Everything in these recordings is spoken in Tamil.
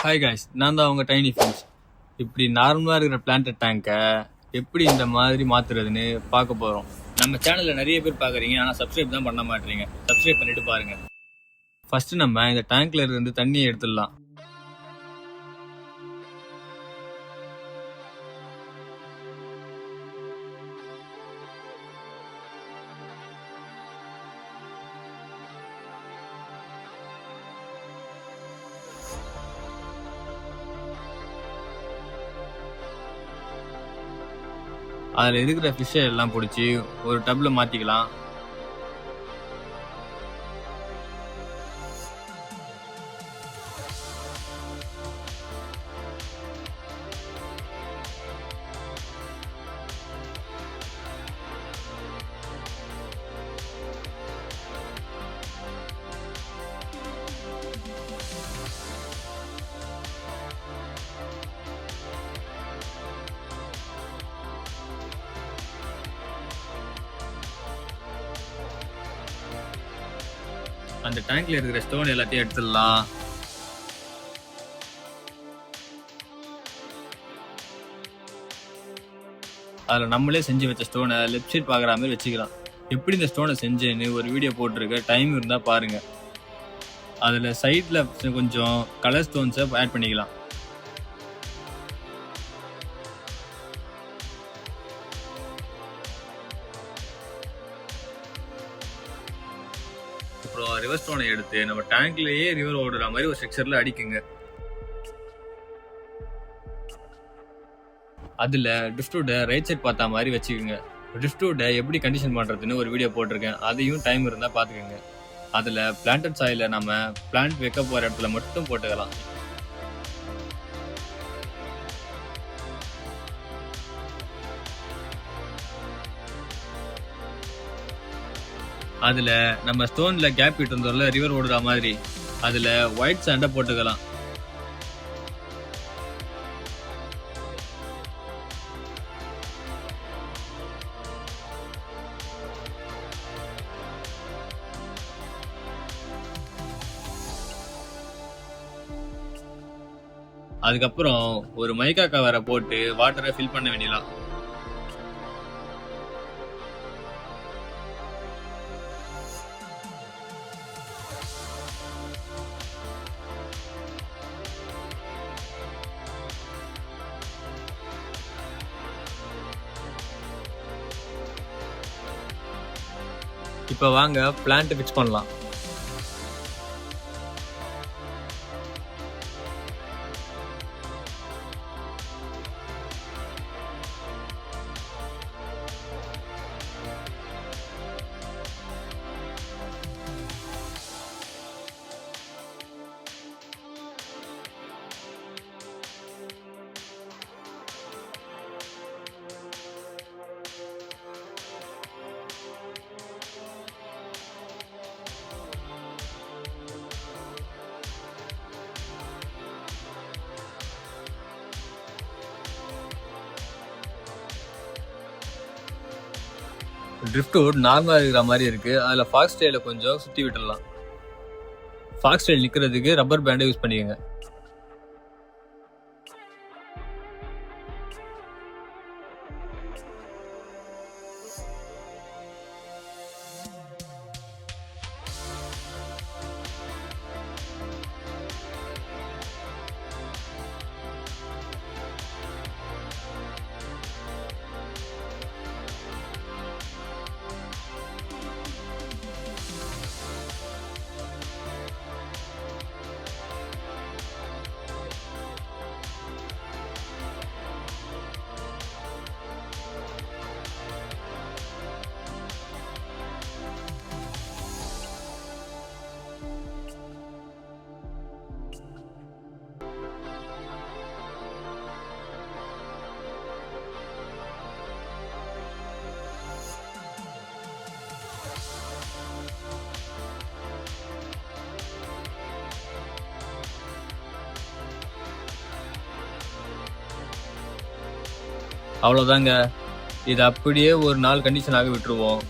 ஹாய் காய்ஸ், நான் தான் அவங்க டைனி ஃபின்ஸ். இப்படி நார்மலாக இருக்கிற பிளான்ட் டேங்கை எப்படி இந்த மாதிரி மாற்றுறதுன்னு பார்க்க போகிறோம். நம்ம சேனலில் நிறைய பேர் பார்க்குறீங்க, ஆனால் சப்ஸ்கிரைப் தான் பண்ண மாட்டேறீங்க. சப்ஸ்கிரைப் பண்ணிட்டு பாருங்கள். ஃபஸ்ட்டு நம்ம இந்த டேங்க்ல இருந்து தண்ணியை எடுத்துடலாம். அதில் இருக்கிற ஃபிஷ்ஷை எல்லாம் பிடிச்சி ஒரு டப்பில் மாற்றிக்கலாம். அந்த டேங்க்ல இருக்கிற ஸ்டோன் எல்லாத்தையும் எடுத்துடலாம். அதில் நம்மளே செஞ்சு வச்ச ஸ்டோனை லெஃப்ட் சைட் பார்க்குற மாதிரி வச்சுக்கலாம். எப்படி இந்த ஸ்டோனை செஞ்சேன்னு ஒரு வீடியோ போட்டிருக்க, டைம் இருந்தால் பாருங்க. அதில் சைடில் கொஞ்சம் கலர் ஸ்டோன்ஸை ஆட் பண்ணிக்கலாம். அப்புறம் ரிவர் ஸ்டோனை எடுத்து நம்ம டேங்க்லயே ரிவர் ஓடுற மாதிரி ஒரு ஸ்ட்ரக்சர்ல அடிக்குங்க. அதுல ட்ரிஃப்ட்வுட்டை ரைட் சைட் பார்த்தா மாதிரி வச்சுக்கோங்க. ட்ரிஃப்ட்வுட்டை எப்படி கண்டிஷன் பண்றதுன்னு ஒரு வீடியோ போட்டிருக்கேன், அதையும் டைம் இருந்தா பாத்துக்கோங்க. அதுல பிளான்டட் சாயில நம்ம பிளான்ட் வைக்க போற இடத்துல மட்டும் போட்டுக்கலாம். அதுல நம்ம ஸ்டோன்ல கேப் விட்டு இருந்தோம்ல ரிவர் ஓடுற மாதிரி, அதுல ஒயிட் சாண்டை போட்டுக்கலாம். அதுக்கப்புறம் ஒரு மைக்கா கவரை போட்டு வாட்டரை ஃபில் பண்ண வேண்டியலாம். இப்போ வாங்க பிளான்ட் ஃபிக்ஸ் பண்ணலாம். ட்ரிஃப்ட்வுட் நார்மலாக இருக்கிற மாதிரி இருக்கு. அதில் ஃபாக்ஸ் டெயிலை கொஞ்சம் சுற்றி விட்டுடலாம். ஃபாக்ஸ் டெயில் நிற்கிறதுக்கு ரப்பர் பேண்டை யூஸ் பண்ணிக்கோங்க. அவ்வளோதாங்க. இது அப்படியே ஒரு நாள் கண்டிஷனாக விட்டுருவோம்.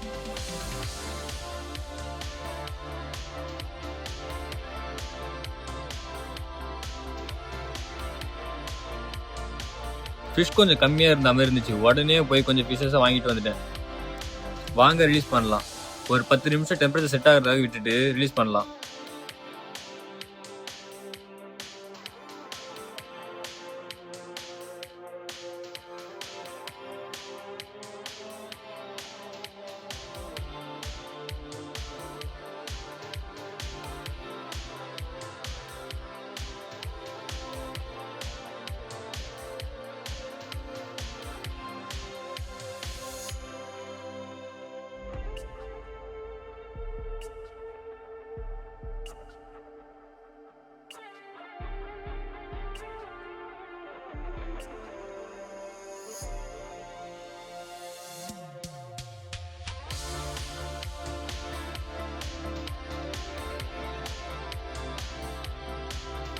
ஃபிஷ் கொஞ்சம் கம்மியாக இருந்த மாதிரி இருந்துச்சு. உடனே போய் கொஞ்சம் ஃபிஷ்ஷஸை வாங்கிட்டு வந்துட்டேன். வாங்க ரிலீஸ் பண்ணலாம். ஒரு 10 நிமிஷம் டெம்பரேச்சர் செட் ஆகிறதாக விட்டுட்டு ரிலீஸ் பண்ணலாம்.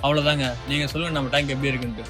அவ்வளோதாங்க. நீங்கள் சொல்லுங்கள் நம்ம டேங்க் எப்படி இருக்குன்ட்டு.